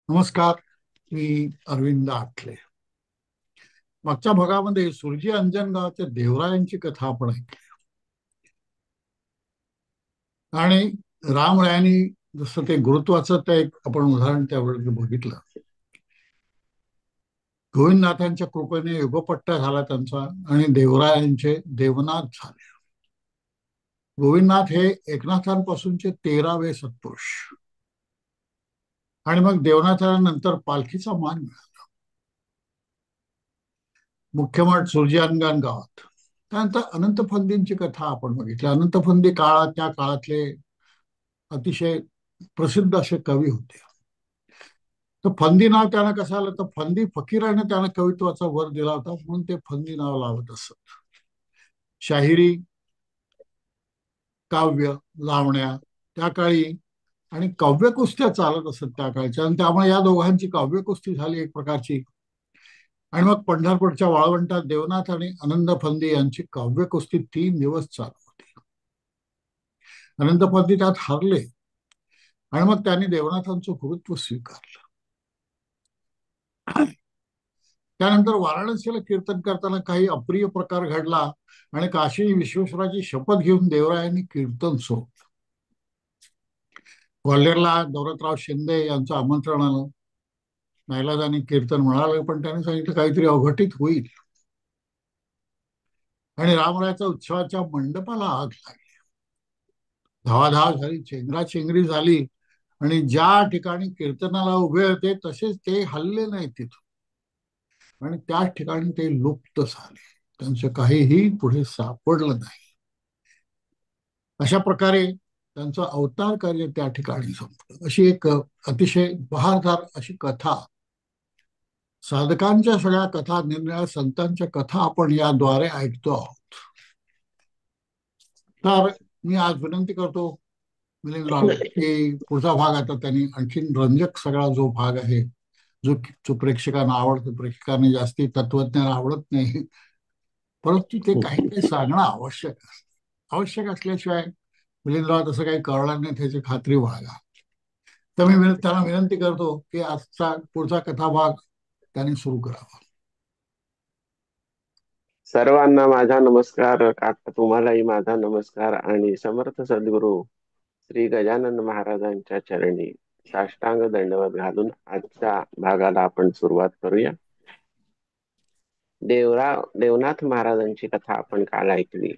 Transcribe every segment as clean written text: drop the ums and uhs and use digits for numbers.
नमस्कार. मी अरविंद आठले. मागच्या भागामध्ये सुरजी अंजनगावच्या देवरायांची कथा आपण ऐकली आणि रामरायांनी जसं ते गुरुत्वाचं ते एक आपण उदाहरण त्यावेळी बघितलं. गोविंदनाथांच्या कृपेने युगपट्टा झाला त्यांचा आणि देवरायांचे देवनाथ झाले. गोविंदनाथ हे एकनाथांपासूनचे 13वे सत्पुरुष आणि मग देवनाथानंतर पालखीचा मान मिळाला. मुख्यमठ सुरजी गावात त्यानंतर अनंतफंदींची कथा आपण बघितली. अनंतफंदी काळात त्या काळातले अतिशय प्रसिद्ध असे कवी होते. तर फंदी नाव त्यांना कसं आलं, तर फंदी फकीराने त्यांना कवित्वाचा वर दिला होता म्हणून ते फंदी नाव लावत असत. शाहिरी, काव्य, लावण्या त्या काळी आणि काव्य कुस्त्या चालत असत त्या काळच्या, आणि त्यामुळे या दोघांची काव्य कुस्ती झाली एक प्रकारची. आणि मग पंढरपूरच्या वाळवंटात देवनाथ आणि आनंद फंदी यांची काव्य कुस्ती 3 दिवस चालू होती. आनंद फंदी त्यात हारले आणि मग त्यांनी देवनाथांचं गुरुत्व स्वीकारलं. त्यानंतर वाराणसीला कीर्तन करताना काही अप्रिय प्रकार घडला आणि काशी विश्वेश्वराची शपथ घेऊन देवरायांनी कीर्तन सोडलं. ग्वाल्हेरला दौलतराव शिंदे यांचं आमंत्रण आलं. नाईलाजाने कीर्तन म्हणाले, पण त्यांनी सांगितलं काहीतरी अघटित होईल आणि रामरायाच्या उत्सवाच्या मंडपाला आग लागली. धावाधाव झाली, चेंगराचेंगरी झाली आणि ज्या ठिकाणी कीर्तनाला उभे होते तसेच ते हल्ले नाहीत तिथून आणि त्याच ठिकाणी ते लुप्त झाले. त्यांचं काहीही पुढे सापडलं नाही. अशा प्रकारे त्यांचं अवतार कार्य त्या ठिकाणी संपलं. अशी एक अतिशय बहारदार अशी कथा, साधकांच्या सगळ्या कथा, निरनिराळ्या संतांच्या कथा आपण याद्वारे ऐकतो आहोत. तर मी आज विनंती करतो मिलिंदराव की पुढचा भाग आता त्यांनी आणखीन रंजक सगळा जो भाग आहे, जो जो प्रेक्षकांना आवडतो. प्रेक्षकांना जास्ती तत्वज्ञान आवडत नाही, परंतु ते काही काही सांगणं आवश्यक असतं. आवश्यक असल्याशिवाय मिलिंदराव तसं काही करणार नाही त्याची खात्री बाळगा. तर मी त्यांना विनंती करतो की आजचा पुढचा कथाभाग त्यांनी सुरू करावा. सर्वांना माझा नमस्कार. काका तुम्हालाही माझा नमस्कार आणि समर्थ सद्गुरू श्री गजानन महाराजांच्या चरणी साष्टांग दंडवत घालून आजच्या भागाला आपण सुरुवात करूया. देवनाथ महाराजांची कथा आपण काल ऐकली.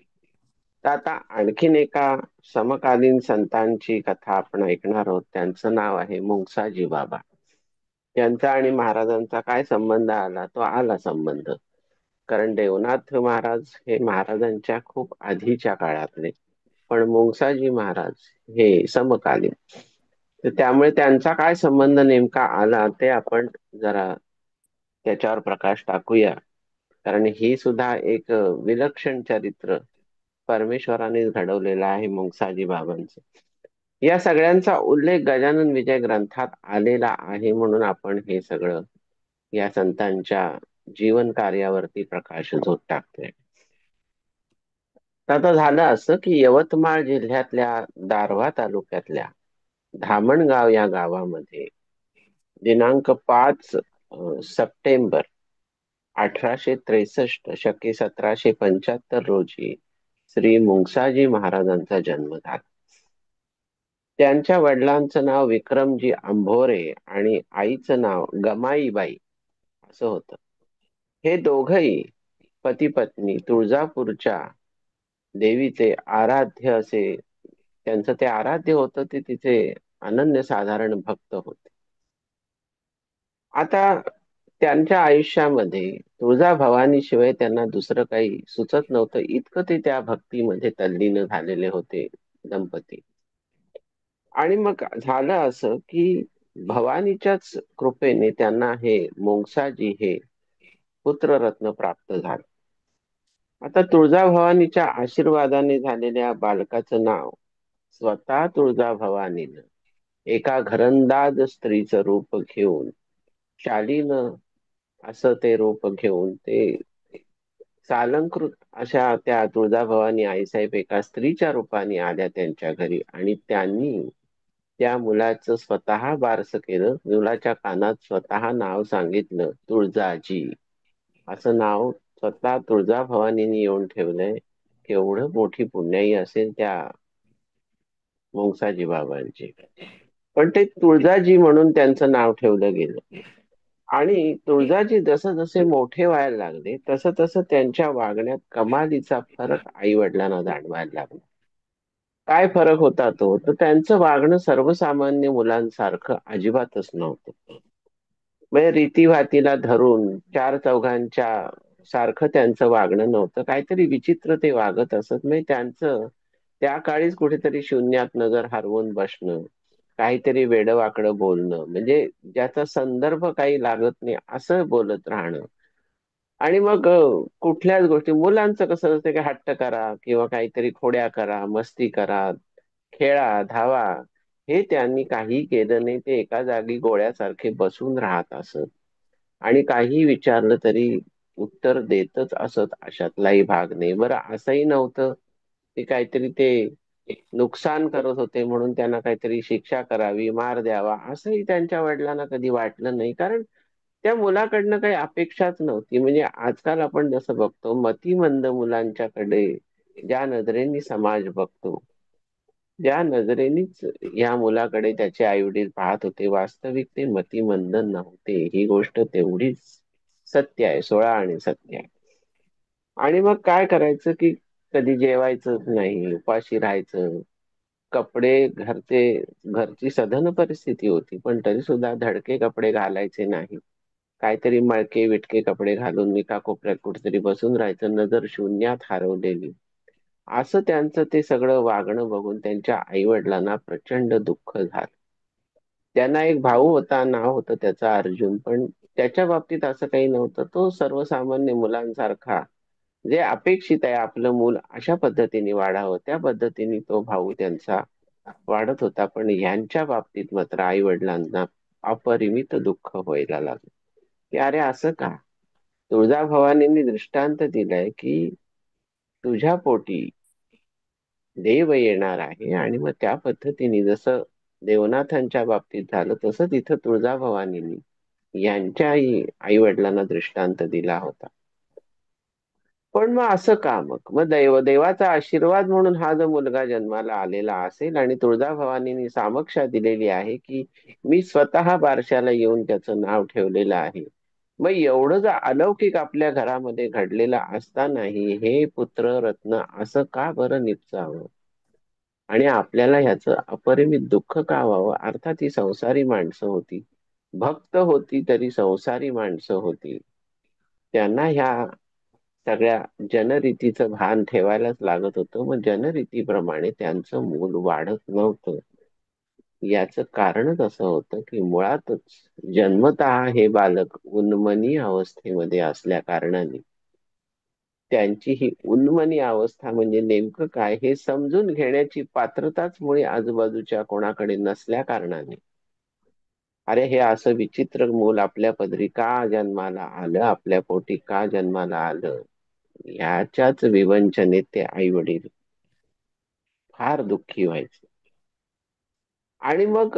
तर आता आणखीन एका समकालीन संतांची कथा आपण ऐकणार आहोत. त्यांचं नाव आहे मुंगसाजी बाबा. त्यांचा आणि महाराजांचा काय संबंध आला, तो आला संबंध. कारण देवनाथ महाराज हे महाराजांच्या खूप आधीच्या काळातले, पण मुंगसाजी महाराज हे समकालीन. तर त्यामुळे त्यांचा काय संबंध नेमका आला ते आपण जरा त्याच्यावर प्रकाश टाकूया. कारण ही सुद्धा एक विलक्षण चरित्र परमेश्वराने घडवलेलं आहे मुंगसाजी बाबांचं. या सगळ्यांचा उल्लेख गजानन विजय ग्रंथात आलेला आहे, म्हणून आपण हे सगळं या संतांच्या जीवन कार्यावरती प्रकाशझोत टाकतोय. तर आता झालं असं की यवतमाळ जिल्ह्यातल्या दारव्हा तालुक्यातल्या धामणगाव या गावामध्ये दिनांक 5 सप्टेंबर 1863 शके 1775 रोजी श्री मुंगसाजी महाराजांचा जन्म झाला. त्यांच्या वडिलांचं नाव विक्रमजी आंभोरे आणि आईचं नाव गमाईबाई असं होतं. हे दोघही पती पत्नी तुळजापूरच्या देवीचे आराध्य असे, त्यांचं ते आराध्य होतं, ते तिथे अनन्यसाधारण भक्त होते. आता त्यांच्या आयुष्यामध्ये तुळजाभवानी शिवाय त्यांना दुसरं काही सुचत नव्हतं, इतकं ते त्या भक्तीमध्ये तल्लीन झालेले होते दंपती. आणि मग झालं असं की भवानीच्याच कृपेने त्यांना हे मुंगसाजी हे पुत्ररत्न प्राप्त झालं. आता तुळजाभवानीच्या आशीर्वादाने झालेल्या बालकाचं नाव स्वतः तुळजाभवानीनं एका घरंदाज स्त्रीचं रूप घेऊन, शालीनं असं ते रूप घेऊन, ते सालंकृत अशा त्या तुळजाभवानी आईसाहेब एका स्त्रीच्या रूपाने आल्या त्यांच्या घरी आणि त्यांनी त्या मुलाचं स्वतः बारसं केलं, मुलाच्या कानात स्वतः नाव सांगितलं, तुळजाजी असं नाव स्वतः तुळजाभवानीने येऊन ठेवलंय. केवढं मोठी पुण्याई असेल त्या मुंगसाजी बाबांची. पण ते तुळजाजी म्हणून त्यांचं नाव ठेवलं गेलं. आणि तुळजाजी जसं जसे मोठे व्हायला लागले तसं तसं त्यांच्या वागण्यात कमालीचा फरक आई वडिलांना जाणवायला लागला. काय फरक होता तो? तर त्यांचं वागणं सर्वसामान्य मुलांसारखं अजिबातच नव्हतं. म्हणजे रीतीभातीला धरून चार चौघांच्या सारखं त्यांचं वागणं नव्हतं. काहीतरी विचित्र ते वागत असत. म्हणजे त्यांचं त्या काळीच कुठेतरी शून्यात नजर हरवून बसणं, काहीतरी वेडवाकडं बोलणं, म्हणजे ज्याचा संदर्भ काही लागत नाही असं बोलत राहणं. आणि मग कुठल्याच गोष्टी मुलांचं कसं असतं की हट्ट करा किंवा काहीतरी खोड्या करा, मस्ती करा, खेळा, धावा. हे त्यांनी काही केलं नाही. ते एका जागी गोळ्यासारखे बसून राहत असत. आणि काही विचारलं तरी उत्तर देतच असत. अशातलाही भाग नाही. बरं असंही नव्हतं की काहीतरी ते नुकसान करत होते म्हणून त्यांना काहीतरी शिक्षा करावी, मार द्यावा, असंही त्यांच्या वडिलांना कधी वाटलं नाही. कारण त्या मुलाकडनं काही अपेक्षाच नव्हती. म्हणजे आजकाल आपण जसं बघतो मतिमंद मुलांच्याकडे ज्या नजरेने समाज बघतो, त्या नजरेनेच या मुलाकडे त्याचे आई वडील पाहत होते. वास्तविक ते मतिमंद नव्हते. ही गोष्ट तेवढीच सत्य आहे, 16 सत्य आहे. आणि मग काय करायचं की कधी जेवायचंच नाही, उपाशी राहायचं. कपडे घरची सधन परिस्थिती होती पण तरी सुद्धा धडके कपडे घालायचे नाही. काहीतरी मळके विटके कपडे घालून एका कोपऱ्यात कुठेतरी बसून राहायचं, नजर शून्यात हरवलेली. असं त्यांचं ते सगळं वागणं बघून त्यांच्या आई वडिलांना प्रचंड दुःख झालं. त्यांना एक भाऊ होता, नाव होतं त्याचं अर्जुन. पण त्याच्या बाबतीत असं काही नव्हतं. तो सर्वसामान्य मुलांसारखा, जे अपेक्षित आहे आपलं मूल अशा पद्धतीने वाढावं त्या पद्धतीने तो भाऊ त्यांचा वाढत होता. पण ह्यांच्या बाबतीत मात्र आई वडिलांना अपरिमित दुःख व्हायला लागलं की अरे असं का? तुळजाभवानींनी दृष्टांत दिलाय की तुझ्या पोटी देव येणार आहे. आणि मग त्या पद्धतीने जसं देवनाथांच्या बाबतीत झालं तसं तिथं तुळजाभवानींनी यांच्याही आई वडिलांना दृष्टांत दिला होता. पण मग असं का? मग देवाचा आशीर्वाद म्हणून हा जो मुलगा जन्माला आलेला असेल आणि तुळजाभवानींनी सामक्षा दिलेली आहे की मी स्वतः बारशाला येऊन त्याचं नाव ठेवलेलं आहे. मग एवढं जर अलौकिक आपल्या घरामध्ये घडलेलं असतानाही हे पुत्र रत्न असं का बरं निपजावं? आणि आपल्याला ह्याचं अपरिमित दुःख का व्हावं? अर्थात ही संसारी माणसं होती, भक्त होती तरी संसारी माणसं होती. त्यांना ह्या सगळ्या जनरीतीचं भान ठेवायलाच लागत होतं. मग जनरीतीप्रमाणे त्यांचं मूल वाढत नव्हतं. याचं कारणच असं होतं की मुळातच जन्मतः हे बालक उन्मनी अवस्थेमध्ये असल्या कारणाने त्यांची ही उन्मनी अवस्था म्हणजे नेमकं काय हे समजून घेण्याची पात्रताच मुळे आजूबाजूच्या कोणाकडे नसल्या कारणाने अरे हे असं विचित्र मूल आपल्या पदरी का जन्माला आलं, आपल्या पोटी का जन्माला आलं, ह्याच्याच विवंचनेत ते आई वडील फार दुःखी व्हायचे. आणि मग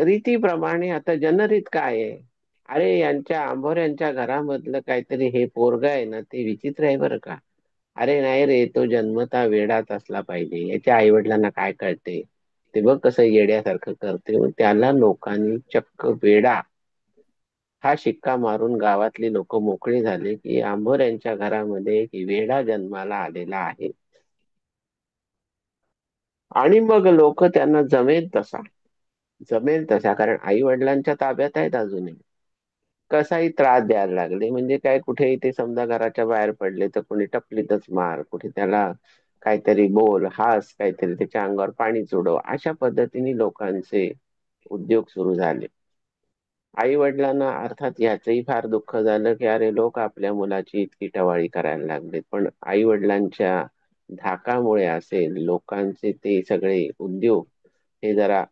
रीतीप्रमाणे आता जनरीत काय आहे? अरे यांच्या आंभोऱ्यांच्या घरामधलं काहीतरी हे पोरग आहे ना ते विचित्र आहे बरं का. अरे नाही रे, तो जन्मता वेडाच असला पाहिजे. याच्या आई वडिलांना काय कळते? ते बघ कसं येड्यासारखं करते. मग त्याला लोकांनी चक्क वेडा हा शिक्का मारून गावातली लोक मोकळी झाले की आंभोऱ्यांच्या घरामध्ये एक वेडा जन्माला आलेला आहे. आणि मग लोक त्यांना जमेल तसा कारण आई वडिलांच्या ताब्यात आहेत अजूनही, कसाही त्रास द्यायला लागले. म्हणजे काय, कुठेही ते समजा घराच्या बाहेर पडले तर कोणी टपलीतच मार, कुठे त्याला काहीतरी बोल, हास, काहीतरी त्याच्या अंगावर पाणी चोडव, अशा पद्धतीने लोकांचे उद्योग सुरू झाले. आई वडिलांना अर्थात याचंही फार दुःख झालं की अरे लोक आपल्या मुलाची इतकी टवाळी करायला लागले. पण आई वडिलांच्या धाकामुळे असेल, लोकांचे ते सगळे उद्योग हे जरा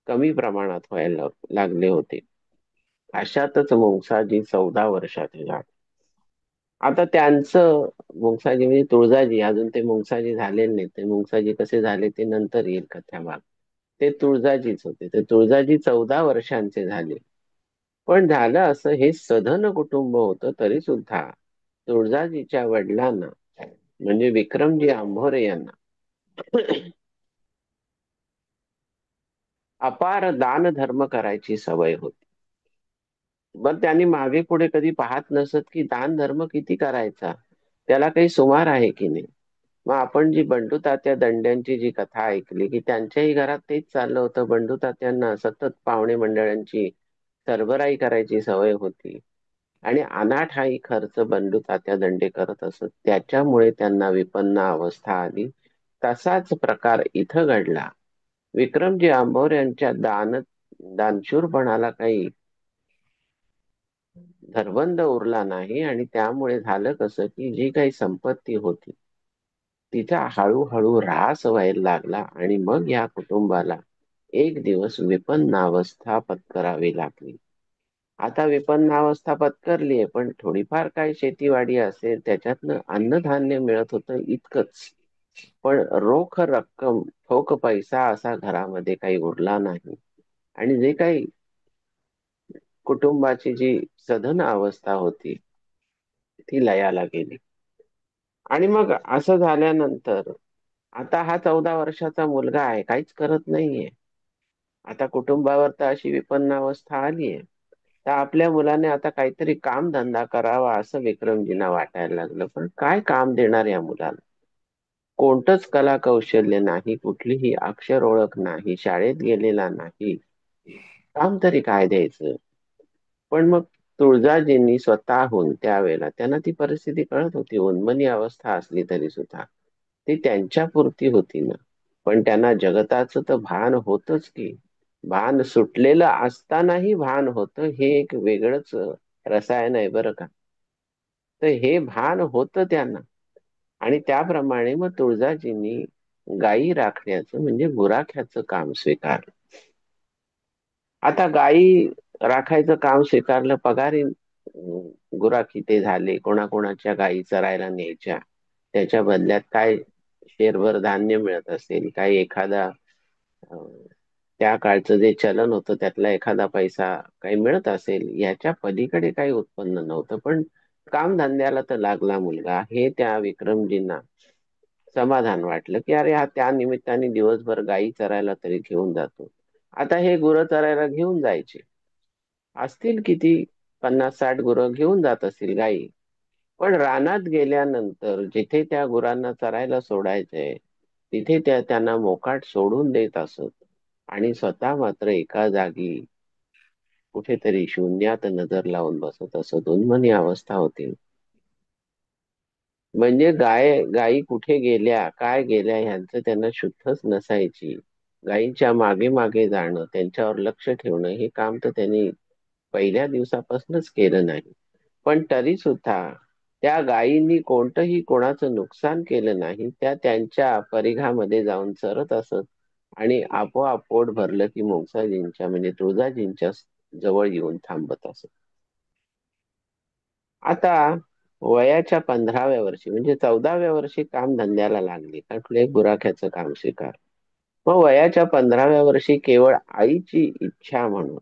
कमी प्रमाणात व्हायला लागले होते. अशातच मुंगसाजी 14 वर्षाचे झाले. आता त्यांचं मुंगसाजी म्हणजे तुळजाजी, अजून ते मुंगसाजी झालेले नाही. ते मुंगसाजी कसे झाले ते नंतर येईल कथाभाग. ते तुळजाजीच होते. ते तुळजाजी 14 वर्षांचे झाले. पण झालं असं, हे सधन कुटुंब होतं तरी सुद्धा तुळजाजीच्या वडिलांना म्हणजे विक्रमजी आंभोरे यांना अपार दान धर्म करायची सवय होती. पण त्यांनी मागे पुढे कधी पाहत नसत की दान धर्म किती करायचा, त्याला काही सुमार आहे की नाही. मग आपण जी बंडू तात्या दंड्यांची जी कथा ऐकली की त्यांच्याही घरात तेच चाललं होतं. बंडू तात्यांना सतत पाहुणे मंडळांची सरबराई करायची सवय होती आणि अनाठाई खर्च बंडू तात्या दंडे करत असत. त्याच्यामुळे त्यांना विपन्न अवस्था आली. तसाच प्रकार इथं घडला. विक्रमजी आंभोर यांच्या दानशूरपणाला काही धरबंद उरला नाही आणि त्यामुळे झालं कसं की जी काही संपत्ती होती तिचा हळूहळू ऱ्हास व्हायला लागला आणि मग या कुटुंबाला एक दिवस विपन्नावस्था पत्करावी लागली. आता विपन्नावस्था पत्करली आहे, पण थोडीफार काय शेतीवाडी असेल त्याच्यातनं अन्नधान्य मिळत होतं इतकंच. पण रोख रक्कम, ठोक पैसा असा घरामध्ये काही उरला नाही आणि जे काही कुटुंबाची जी सधन अवस्था होती ती लयाला गेली. आणि मग असं झाल्यानंतर आता हा 14 वर्षाचा मुलगा आहे, काहीच करत नाहीये. आता कुटुंबावर तर अशी विपन्न अवस्था आली आहे, तर आपल्या मुलाने आता काहीतरी काम धंदा करावा असं विक्रमजींना वाटायला लागलं. पण काय काम देणार या मुलाला? कोणतंच कला कौशल्य नाही, कुठलीही अक्षर ओळख नाही, शाळेत गेलेला नाही, काम तरी काय द्यायचं? पण मग तुळजाजींनी स्वतःहून त्यावेळेला, त्यांना ती परिस्थिती कळत होती, उन्मनी अवस्था असली तरी सुद्धा ती त्यांच्या पुरती होती ना. पण त्यांना जगताचं तर भान होतच की. भान सुटलेलं असतानाही भान होतं, हे एक वेगळंच रसायन आहे बरं का. तर हे भान होतं त्यांना आणि त्याप्रमाणे मग तुळजाजींनी गायी राखण्याचं म्हणजे गुराख्याचं काम स्वीकारलं. आता गायी राखायचं काम स्वीकारलं, पगारी गुराखी ते झाले. कोणाकोणाच्या गायी चरायला न्यायच्या, त्याच्या बदल्यात काय शेरभर धान्य मिळत असेल, काही एखादा अं, त्या काळचं जे चलन होतं त्यातला एखादा पैसा काही मिळत असेल, याच्या पलीकडे काही उत्पन्न नव्हतं. पण कामधंद्याला तर लागला मुलगा, हे त्या विक्रमजींना समाधान वाटलं की अरे हा त्या निमित्ताने दिवसभर गायी चरायला तरी घेऊन जातो. आता हे गुरं चरायला घेऊन जायचे, असतील किती 50-60 गुरं घेऊन जात असतील गायी. पण रानात गेल्यानंतर जिथे त्या गुरांना चरायला सोडायचंय तिथे त्या त्यांना मोकाट सोडून देत असत आणि स्वतः मात्र एका जागी कुठेतरी शून्यात नजर लावून बसत असत. उन्मनी अवस्था होती. म्हणजे गायी कुठे गेल्या, काय गेल्या ह्यांचं त्यांना शुद्धच नसायची. गायींच्या मागे मागे जाणं, त्यांच्यावर लक्ष ठेवणं हे काम तर त्यांनी पहिल्या दिवसापासूनच केलं नाही. पण तरी सुद्धा त्या गायींनी कोणतंही कोणाचं नुकसान केलं नाही. त्या त्यांच्या परिघामध्ये जाऊन चरत असत आणि आपोआप पोट भरलं की मुंगसाजींच्या म्हणजे तुळजाजींच्या जवळ येऊन थांबत असत. आता वयाच्या 15व्या वर्षी म्हणजे 14व्या वर्षी काम धंद्याला लागली, कुठले गुराख्याचं काम स्वीकार. मग वयाच्या 15व्या वर्षी केवळ आईची इच्छा म्हणून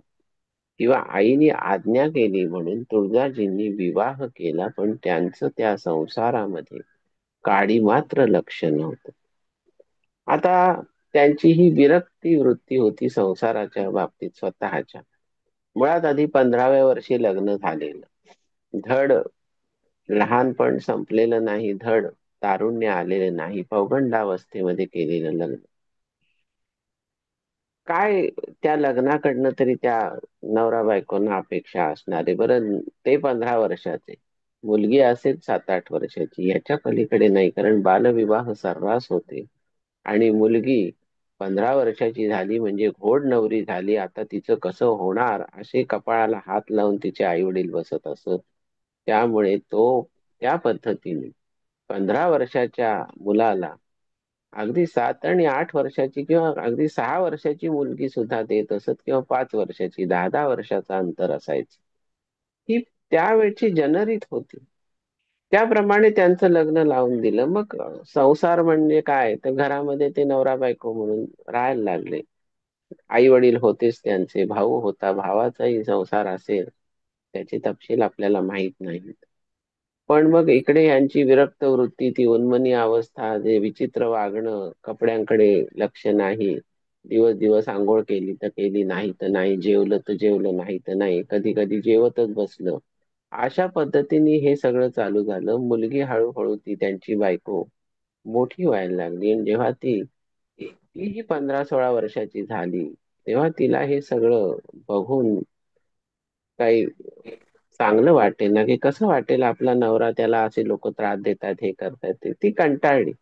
किंवा आईने आज्ञा केली म्हणून तुळजाजींनी विवाह केला. पण त्यांचं त्या संसारामध्ये काडी मात्र लक्ष नव्हतं. आता त्यांची ही विरक्ती वृत्ती होती संसाराच्या बाबतीत स्वतःच्या. मुळात आधी 15व्या वर्षी लग्न झालेलं, धड लहानपण संपलेलं नाही, धड तारुण्य आलेलं नाही, पौगंडावस्थेमध्ये केलेलं लग्न. काय त्या लग्नाकडनं तरी त्या नवरा बायकोंना अपेक्षा असणारे बरं. ते 15 वर्षाचे, मुलगी असेल 7-8 वर्षाची, याच्या पलीकडे नाही. कारण बालविवाह सर्रास होते आणि मुलगी 15 वर्षाची झाली म्हणजे घोड नवरी झाली, आता तिचं कसं होणार असे कपाळाला हात लावून तिचे आई वडील बसत असत. त्यामुळे तो त्या पद्धतीने 15 वर्षाच्या मुलाला अगदी 7 आणि 8 वर्षाची किंवा अगदी 6 वर्षाची मुलगी सुद्धा देत असत किंवा 5 वर्षाची, 10-10 वर्षाचा अंतर असायचं. ही त्यावेळची जनरीत होती. त्याप्रमाणे त्यांचं लग्न लावून दिलं. मग संसार म्हणजे काय, तर घरामध्ये ते नवरा बायको म्हणून राहायला लागले. आई वडील होतेच त्यांचे, भाऊ होता, भावाचाही संसार असेल, त्याचे तपशील आपल्याला माहित नाहीत. पण मग इकडे यांची विरक्त वृत्ती, ती उन्मनी अवस्था, जे विचित्र वागणं, कपड्यांकडे लक्ष नाही, दिवस दिवस आंघोळ केली तर केली, नाही तर नाही, जेवलं तर जेवलं, नाही तर नाही, कधी कधी जेवतच बसलं. अशा पद्धतीने हे सगळं चालू झालं. मुलगी हळूहळू, ती त्यांची बायको, मोठी व्हायला लागली. आणि जेव्हा तीही 15-16 वर्षाची झाली, तेव्हा तिला हे सगळं बघून काही चांगलं वाटेल ना, की कसं वाटेल आपला नवरा, त्याला असे लोक त्रास देतात, हे करतात, ती कंटाळली.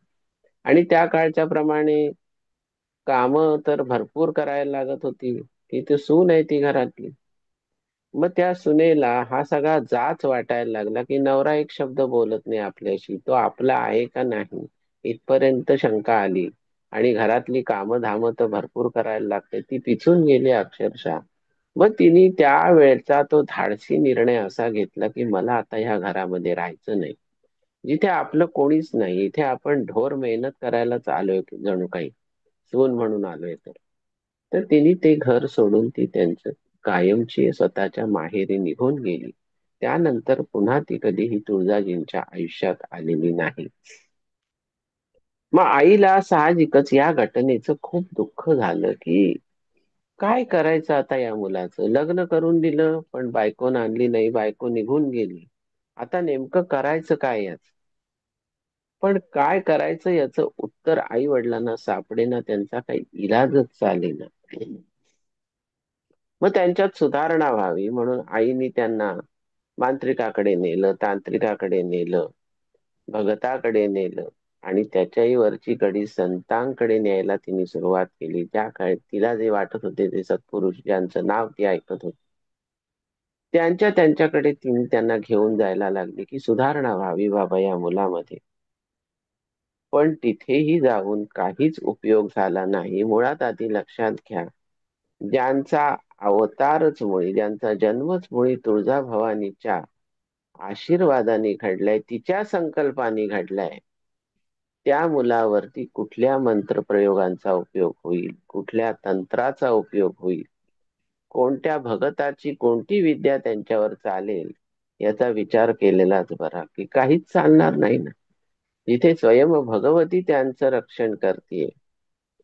आणि त्या काळच्या प्रमाणे काम तर भरपूर करायला लागत होती. ती तर सून आहे ती घरातली. मग त्या सुनेला हा सगळा जाच वाटायला लागला, की नवरा एक शब्द बोलत नाही आपल्याशी, तो आपला आहे का नाही, इथपर्यंत शंका आली. आणि घरातली कामं धामं तर भरपूर करायला लागते, ती पिचून गेली अक्षरशः. मग तिने त्या वेळचा तो धाडसी निर्णय असा घेतला, की मला आता ह्या घरामध्ये राहायचं नाही. जिथे आपलं कोणीच नाही, इथे आपण ढोर मेहनत करायलाच आलोय जणू काही, सून म्हणून आलोय तर. तर तिने ते घर सोडून ती त्यांचं कायमची स्वतःच्या माहेरी निघून गेली. त्यानंतर पुन्हा ती कधीही तुळजाजींच्या आयुष्यात आलेली नाही. मग आईला साहजिकच या घटनेचं खूप दुःख झालं, की काय करायचं आता या मुलाचं. लग्न करून दिलं, पण बायकोन आणली नाही, बायको निघून गेली. आता नेमकं करायचं काय याच. पण काय करायचं याचं उत्तर आई वडिलांना सापडेना, त्यांचा काही इलाजच चालेना. मग त्यांच्यात सुधारणा व्हावी म्हणून आईने त्यांना मांत्रिकाकडे नेलं, तांत्रिकाकडे नेलं, भगताकडे नेलं. आणि त्याच्याही वरची कडी संतांकडे न्यायला तिने सुरुवात केली. त्या काळात तिला जे वाटत होते, ते सत्पुरुष ज्यांचं नाव ती ऐकत होती, त्यांच्याकडे तिने त्यांना घेऊन जायला लागली, की सुधारणा व्हावी बाबा या मुलामध्ये. पण तिथेही जाऊन काहीच उपयोग झाला नाही. मुळात आधी लक्षात घ्या, ज्यांचा अवतारच मुळी, ज्यांचा जन्मच मुळी तुळजाभवानीच्या आशीर्वादाने घडलाय, तिच्या संकल्पाने घडलाय, त्या मुलावरती कुठल्या मंत्रप्रयोगांचा उपयोग होईल, कुठल्या तंत्राचा उपयोग होईल, कोणत्या भगताची कोणती विद्या त्यांच्यावर चालेल, याचा विचार केलेलाच बरा. की काहीच चालणार नाही ना, जिथे स्वयं भगवती त्यांचं रक्षण करते.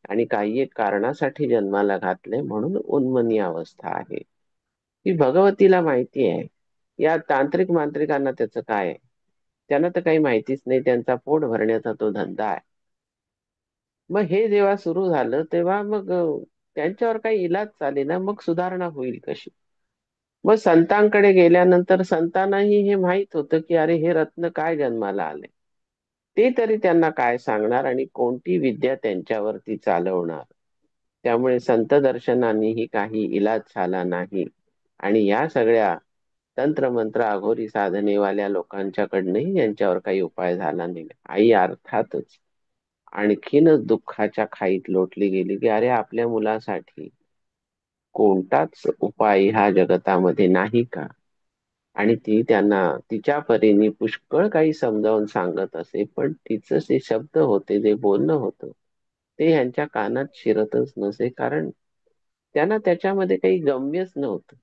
आणि काही एक कारणासाठी जन्माला घातले म्हणून उन्मनी अवस्था आहे, ही भगवतीला माहिती आहे. या तांत्रिक मांत्रिकांना त्याचं काय आहे? त्यांना तर काही माहितीच नाही, त्यांचा पोट भरण्याचा तो धंदा आहे. मग हे जेव्हा सुरू झालं, तेव्हा मग त्यांच्यावर काही इलाज चालेना, मग सुधारणा होईल कशी? मग संतांकडे गेल्यानंतर संतांनाही हे माहित होतं, की अरे हे रत्न काय जन्माला आले, ते तरी त्यांना काय सांगणार आणि कोणती विद्या त्यांच्यावरती चालवणार. त्यामुळे संत दर्शनानेही काही इलाज झाला नाही. आणि या सगळ्या तंत्रमंत्र अघोरी साधनेवाल्या लोकांच्याकडनंही यांच्यावर काही उपाय झाला नाही. आई अर्थातच आणखीनच दुःखाच्या खाईत लोटली गेली, की अरे आपल्या मुलासाठी कोणताच उपाय ह्या जगतामध्ये नाही का? आणि ती त्यांना तिच्या परीने पुष्कळ काही समजावून सांगत असे, पण तिचं जे शब्द होते, जे बोलणं होतं, ते ह्यांच्या कानात शिरतच नसे. कारण त्यांना त्याच्यामध्ये काही गम्यच नव्हतं.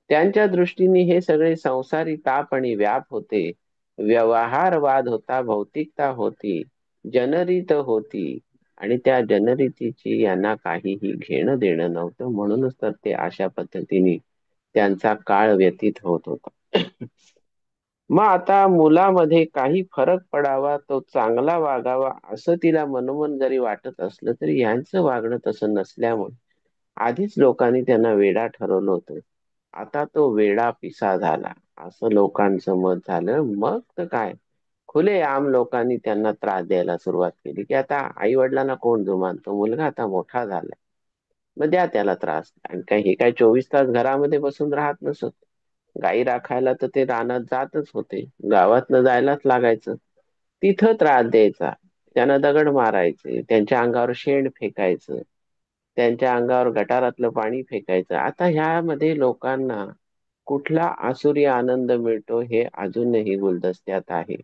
त्यांच्या दृष्टीने हे सगळे संसारी ताप आणि व्याप होते, व्यवहारवाद होता, भौतिकता होती, जनरीत होती. आणि त्या जनरीतीची यांना काहीही घेणं देणं नव्हतं. म्हणूनच तर ते अशा पद्धतीने त्यांचा काळ व्यतीत होत होता. मग आता मुलामध्ये काही फरक पडावा, तो चांगला वागावा, असं तिला मनोमन जरी वाटत असलं, तरी यांचं वागणं तसं नसल्यामुळे आधीच लोकांनी त्यांना वेडा ठरवलं होतं. आता तो वेडा पिसा झाला, असं लोकांचं मत झालं. मग तर काय, खुलेआम लोकांनी त्यांना त्रास द्यायला सुरुवात केली, की आता आई वडिलांना कोण जुमानतो, मुलगा आता मोठा झालाय, मग द्या त्याला त्रास. आणि काय, हे काय 24 तास घरामध्ये बसून राहत नसत. गाई राखायला तर ते रानात जातच होते, गावातनं जायलाच लागायचं. तिथं त्रास द्यायचा, त्यांना दगड मारायचे, त्यांच्या अंगावर शेण फेकायचं, त्यांच्या अंगावर गटारातलं पाणी फेकायचं. आता ह्यामध्ये लोकांना कुठला आसुरी आनंद मिळतो हे अजूनही गुलदस्त्यात आहे.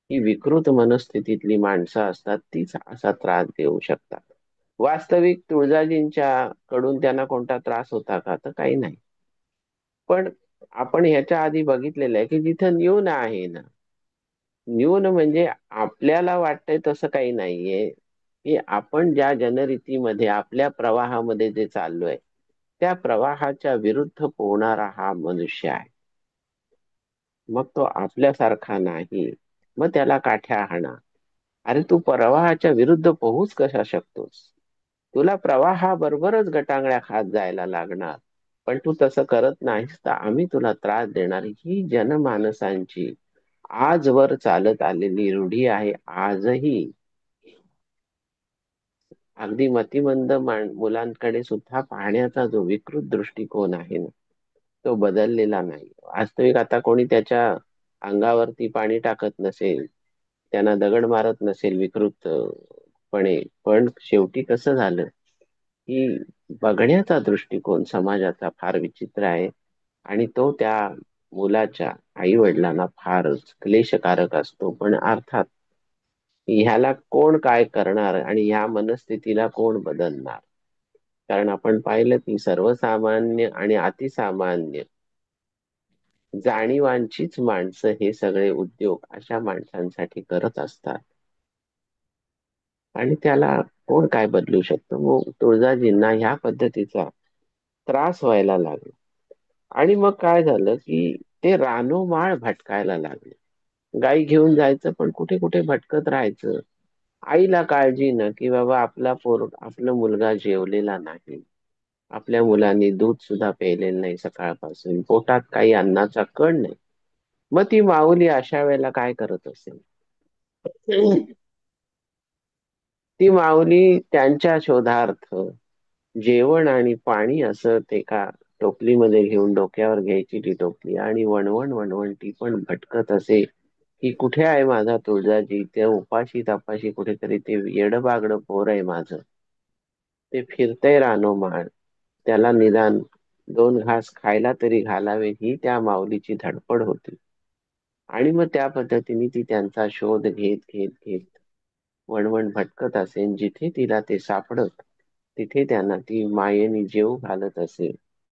ही विकृत मनस्थितीतली माणसं असतात, तीच असा त्रास देऊ शकतात. वास्तविक तुळजाजींच्या कडून त्यांना कोणता त्रास होता का? तर काही नाही. पण आपण ह्याच्या आधी बघितलेलं आहे की जिथं न्यून आहे ना, न्यून म्हणजे आपल्याला वाटतंय तसं काही नाहीये, की आपण ज्या जनरीतीमध्ये आपल्या प्रवाहामध्ये जे चाललोय त्या प्रवाहाच्या विरुद्ध पोहणारा हा मनुष्य आहे. मग तो आपल्यासारखा नाही. मग त्याला काठ्या हाणा. अरे तू प्रवाहाच्या विरुद्ध पोहूच कशा शकतोस? तुला प्रवाहाबरोबरच गटांगळ्या खात जायला लागणार. पण तू तसं करत नाहीस तर आम्ही तुला त्रास देणार. ही जनमानसांची आजवर चालत आलेली रूढी आहे. आजही अगदी मतिमंद मुलांकडे सुद्धा पाहण्याचा जो विकृत दृष्टिकोन आहे ना, तो बदललेला नाही. वास्तविक आता कोणी त्याच्या अंगावरती पाणी टाकत नसेल, त्यांना दगड मारत नसेल विकृतपणे, पण शेवटी कसं झालं की बघण्याचा दृष्टिकोन समाजाचा फार विचित्र आहे. आणि तो त्या मुलाच्या आई वडिलांना फारच क्लेशकारक असतो. पण अर्थात ह्याला कोण काय करणार आणि ह्या मनस्थितीला कोण बदलणार? कारण आपण पाहिलं की सर्वसामान्य आणि अतिसामान्य जाणीवांचीच माणसं हे सगळे उद्योग अशा माणसांसाठी करत असतात. आणि त्याला कोण काय बदलू शकतं? मग तुळजाजींना ह्या पद्धतीचा त्रास व्हायला लागला. आणि मग काय झालं की ते रानोमाळ भटकायला लागले. गाई घेऊन जायचं पण कुठे कुठे भटकत राहायचं. आईला काळजी ना की बाबा आपला मुलगा जेवलेला नाही, आपल्या मुलांनी दूध सुद्धा प्यायलेलं नाही सकाळपासून, पोटात काही अन्नाचा कण नाही. मग ती माऊली अशा वेळेला काय करत असेल? ती माऊली त्यांच्या शोधार्थ जेवण आणि पाणी असं ते का टोपलीमध्ये घेऊन डोक्यावर घ्यायची ती टोपली आणि वणवण वणवण ती पण भटकत असे की कुठे आहे माझा तुळजाजी? त्या उपाशी तापाशी कुठेतरी ते येडबागडं पोर आहे माझं, ते फिरतय रानोमाळ, त्याला निदान दोन घास खायला तरी घालावे, ही त्या माऊलीची धडपड होती. आणि मग त्या पद्धतीने ती त्यांचा शोध घेत घेत घेत वणवण भटकत असेल. जिथे तिला ते सापडत तिथे त्यांना ती मायेने जेव घालत असे.